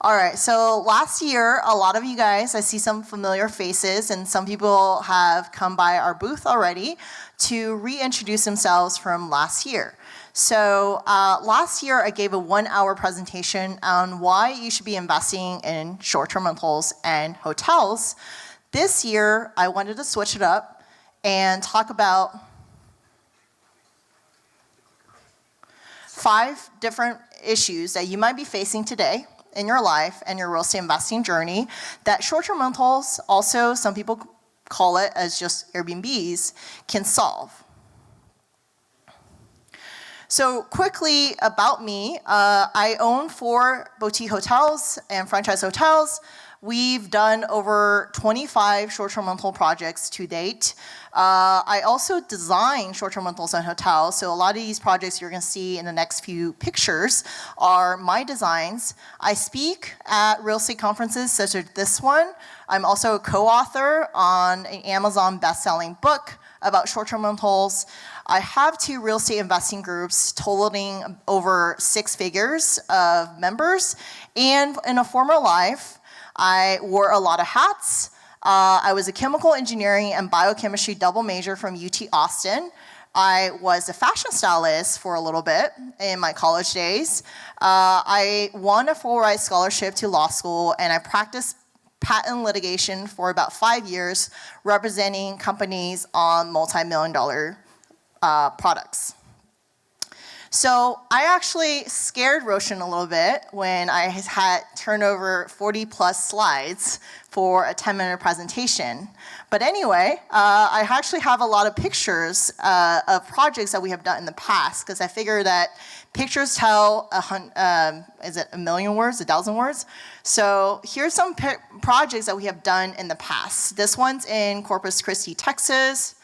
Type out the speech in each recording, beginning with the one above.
All right, so last year, a lot of you guys, I see some familiar faces, and some people have come by our booth already to reintroduce themselves from last year. So last year, I gave a 1-hour presentation on why you should be investing in short-term rentals and hotels. This year, I wanted to switch it up and talk about 5 different issues that you might be facing today in your life and your real estate investing journey that short-term rentals, also some people call it as just Airbnbs, can solve. So quickly about me, I own 4 boutique hotels and franchise hotels. We've done over 25 short-term rental projects to date. I also design short-term rentals and hotels, so a lot of these projects you're going to see in the next few pictures are my designs. I speak at real estate conferences such as this one. I'm also a co-author on an Amazon best-selling book about short-term rentals. I have 2 real estate investing groups totaling over 6 figures of members, and in a former life, I wore a lot of hats. I was a chemical engineering and biochemistry double major from UT Austin. I was a fashion stylist for a little bit in my college days. I won a full-ride scholarship to law school, and I practiced patent litigation for about 5 years, representing companies on multi-million-dollar products. So I actually scared Roshan a little bit when I had turned over 40 plus slides for a 10-minute presentation. But anyway, I actually have a lot of pictures of projects that we have done in the past, because I figure that pictures tell is it 1,000,000 words, 1,000 words? So here's some projects that we have done in the past. This one's in Corpus Christi, Texas.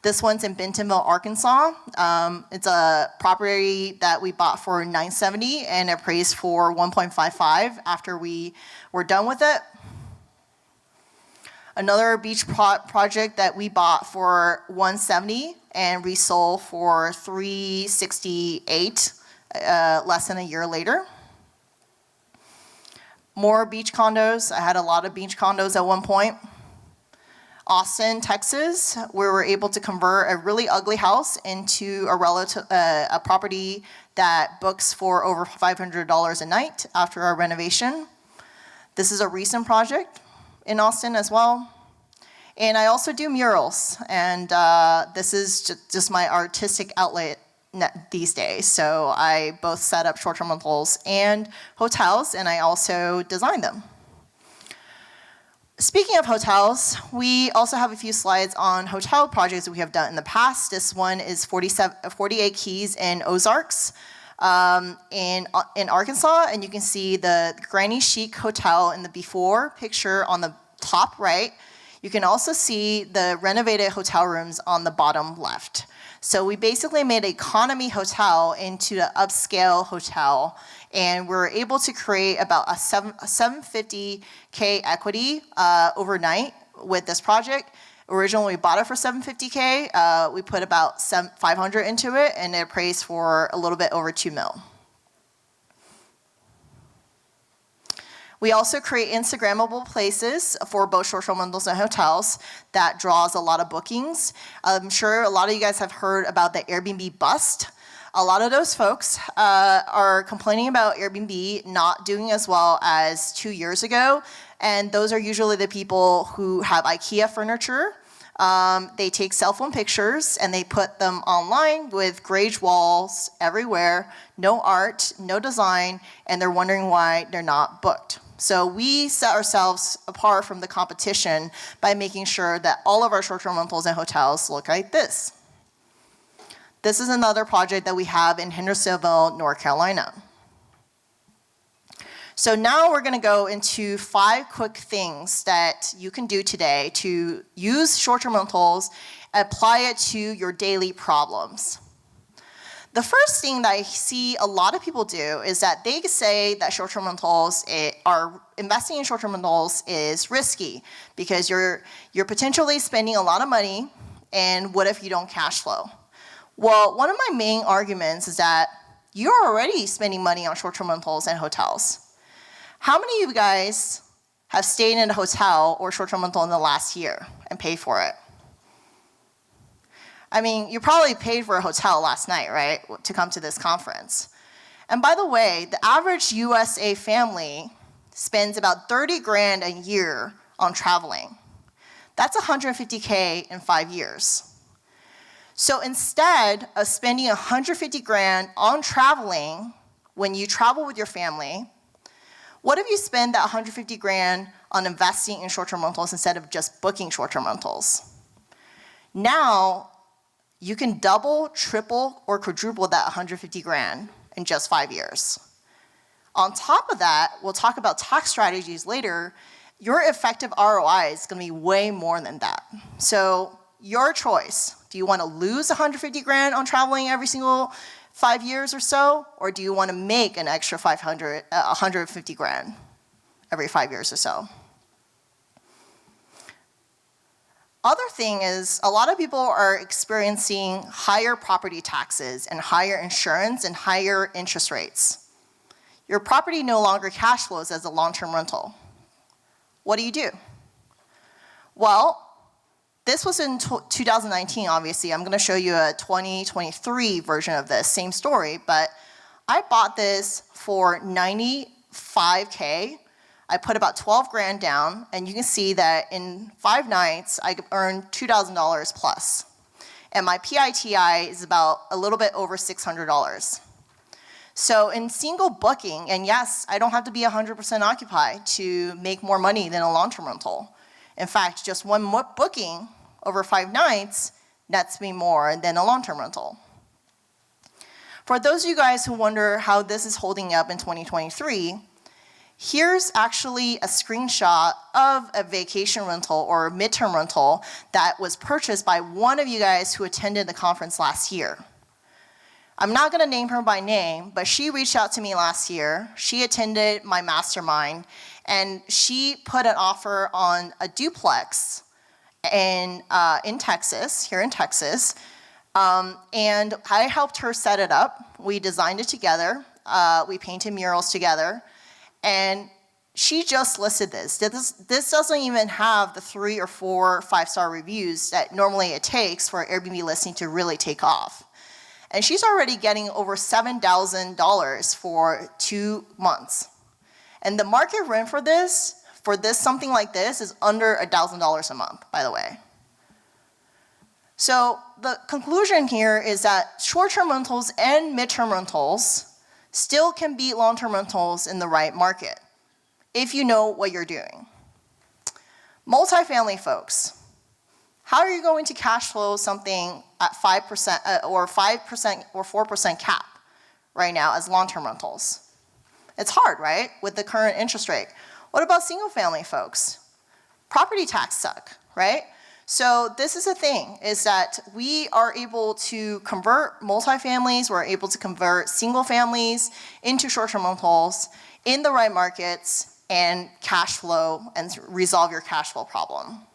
This one's in Bentonville, Arkansas. It's a property that we bought for $970 and appraised for $1.55 after we were done with it. Another beach project that we bought for $170 and resold for $368 less than a year later. More beach condos. I had a lot of beach condos at one point. Austin, Texas, where we're able to convert a really ugly house into a property that books for over $500 a night after our renovation. This is a recent project in Austin as well. And I also do murals, and this is just my artistic outlet these days. So I both set up short-term rentals and hotels, and I also design them. Speaking of hotels, we also have a few slides on hotel projects that we have done in the past. This one is 48 keys in Ozarks in Arkansas, and you can see the Granny Chic Hotel in the before picture on the top right. You can also see the renovated hotel rooms on the bottom left. So we basically made an economy hotel into an upscale hotel, and we're able to create about a $750K equity overnight with this project. Originally, we bought it for $750K. We put about $500 into it, and it appraised for a little bit over $2 million. We also create Instagrammable places for both short-term rentals and hotels that draws a lot of bookings. I'm sure a lot of you guys have heard about the Airbnb bust. A lot of those folks are complaining about Airbnb not doing as well as 2 years ago, and those are usually the people who have IKEA furniture. They take cell phone pictures and they put them online with grade walls everywhere, no art, no design, and they're wondering why they're not booked. So we set ourselves apart from the competition by making sure that all of our short-term rentals and hotels look like this. This is another project that we have in Hendersonville, North Carolina. So now we're going to go into 5 quick things that you can do today to use short-term rentals and apply it to your daily problems. The first thing that I see a lot of people do is that they say that short-term rentals investing in short-term rentals is risky because you're potentially spending a lot of money, and what if you don't cash flow? Well, one of my main arguments is that you're already spending money on short-term rentals and hotels. How many of you guys have stayed in a hotel or short-term rental in the last year and paid for it? I mean, you probably paid for a hotel last night, right, to come to this conference. And by the way, the average USA family spends about 30 grand a year on traveling. That's 150K in 5 years. So instead of spending 150 grand on traveling when you travel with your family, what if you spend that 150 grand on investing in short-term rentals instead of just booking short-term rentals? Now, you can double, triple, or quadruple that 150 grand in just 5 years. On top of that, we'll talk about tax strategies later. Your effective ROI is gonna be way more than that. So your choice. Do you wanna lose 150 grand on traveling every single 5 years or so? Or do you wanna make an extra 150 grand every 5 years or so? Other thing is, a lot of people are experiencing higher property taxes and higher insurance and higher interest rates. Your property no longer cash flows as a long-term rental. What do? Well, this was in 2019, obviously. I'm gonna show you a 2023 version of this, same story, but I bought this for 95K. I put about 12 grand down, and you can see that in 5 nights, I earned $2,000 plus. And my PITI is about a little bit over $600. So in single booking, and yes, I don't have to be 100% occupied to make more money than a long-term rental. In fact, just one booking over 5 nights nets me more than a long-term rental. For those of you guys who wonder how this is holding up in 2023, here's actually a screenshot of a vacation rental or a midterm rental that was purchased by one of you guys who attended the conference last year. I'm not gonna name her by name, but she reached out to me last year. She attended my mastermind, and she put an offer on a duplex in Texas, here in Texas, and I helped her set it up. We designed it together. We painted murals together. And she just listed this. This doesn't even have the 3 or 4 5-star reviews that normally it takes for an Airbnb listing to really take off. And she's already getting over $7,000 for 2 months. And the market rent for this, something like this, is under $1,000 a month, by the way. So the conclusion here is that short-term rentals and mid-term rentals still can beat long-term rentals in the right market, if you know what you're doing. Multifamily folks, how are you going to cash flow something at 5% or 4% cap right now as long-term rentals? It's hard, right, with the current interest rate. What about single-family folks? Property tax suck, right? So this is the thing, is that we are able to convert multifamilies, we're able to convert single families into short-term rentals in the right markets and cash flow and resolve your cash flow problem.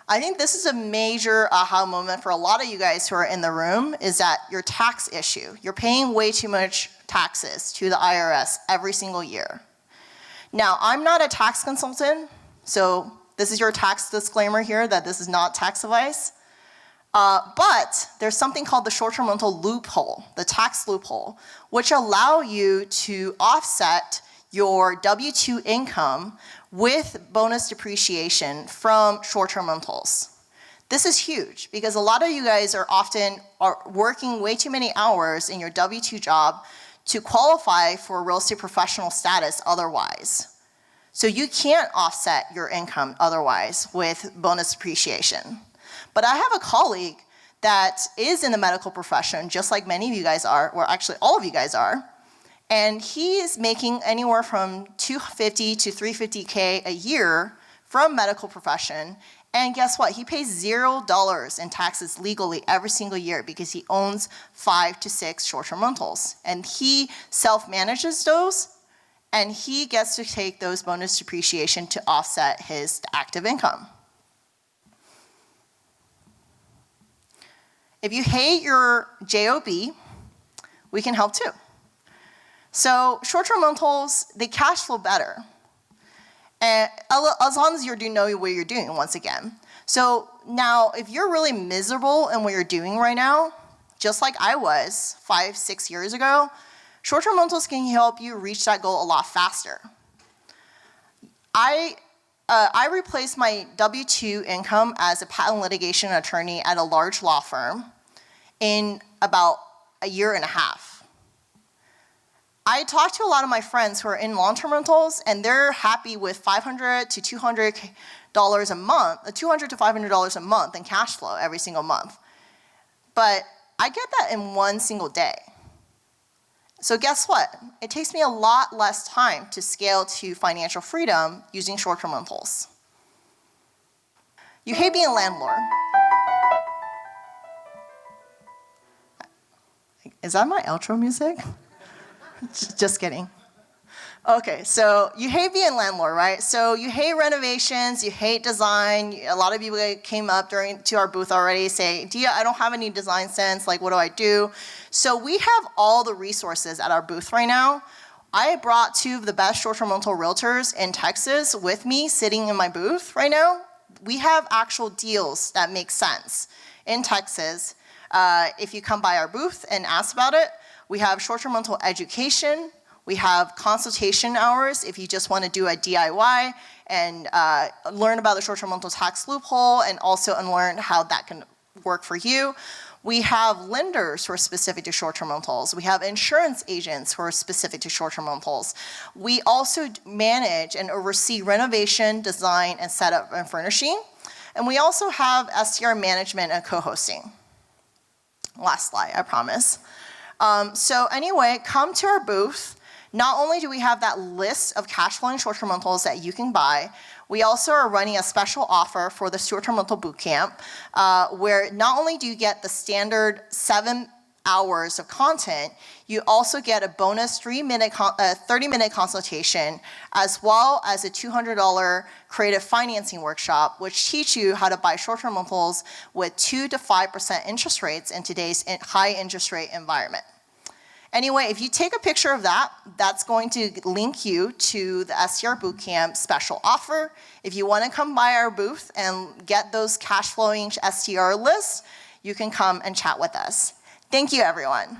I think this is a major aha moment for a lot of you guys who are in the room, is that your tax issue. You're paying way too much taxes to the IRS every single year. Now, I'm not a tax consultant, so this is your tax disclaimer here that this is not tax advice. But there's something called the short-term rental loophole, the tax loophole, which allow you to offset your W-2 income with bonus depreciation from short-term rentals. This is huge because a lot of you guys are often working way too many hours in your W-2 job to qualify for real estate professional status otherwise. So you can't offset your income otherwise with bonus depreciation. But I have a colleague that is in the medical profession, just like many of you guys are, or actually all of you guys are, and he is making anywhere from $250 to $350K a year from medical profession, and guess what? He pays $0 in taxes legally every single year because he owns 5 to 6 short-term rentals, and he self-manages those, and he gets to take those bonus depreciation to offset his active income. If you hate your JOB, we can help too. So short-term rentals, they cash flow better. And as long as you do know what you're doing, once again. So now, if you're really miserable in what you're doing right now, just like I was 5-6 years ago, short-term rentals can help you reach that goal a lot faster. I replaced my W-2 income as a patent litigation attorney at a large law firm in about a year and a half. I talked to a lot of my friends who are in long-term rentals, and they're happy with $500 to $200 a month, $200 to $500 a month in cash flow every single month. But I get that in one single day. So guess what? It takes me a lot less time to scale to financial freedom using short-term rentals. You hate being a landlord. Is that my outro music? Just kidding. Okay, so you hate being a landlord, right? So you hate renovations, you hate design. A lot of people came up to our booth already saying, Diya, I don't have any design sense, like what do I do? So we have all the resources at our booth right now. I brought 2 of the best short-term rental realtors in Texas with me sitting in my booth right now. We have actual deals that make sense in Texas. If you come by our booth and ask about it, we have short-term rental education. We have consultation hours if you just want to do a DIY and learn about the short-term rental tax loophole and also learn how that can work for you. We have lenders who are specific to short-term rentals. We have insurance agents who are specific to short-term rentals. We also manage and oversee renovation, design, and setup and furnishing. And we also have STR management and co-hosting. Last slide, I promise. So anyway, come to our booth. Not only do we have that list of cash flowing short-term rentals that you can buy, we also are running a special offer for the short-term rental bootcamp, where not only do you get the standard 7 hours of content, you also get a bonus 30-minute consultation, as well as a $200 creative financing workshop, which teach you how to buy short-term rentals with 2 to 5% interest rates in today's high interest rate environment. Anyway, if you take a picture of that, that's going to link you to the STR Bootcamp special offer. If you want to come by our booth and get those cash flowing STR lists, you can come and chat with us. Thank you, everyone.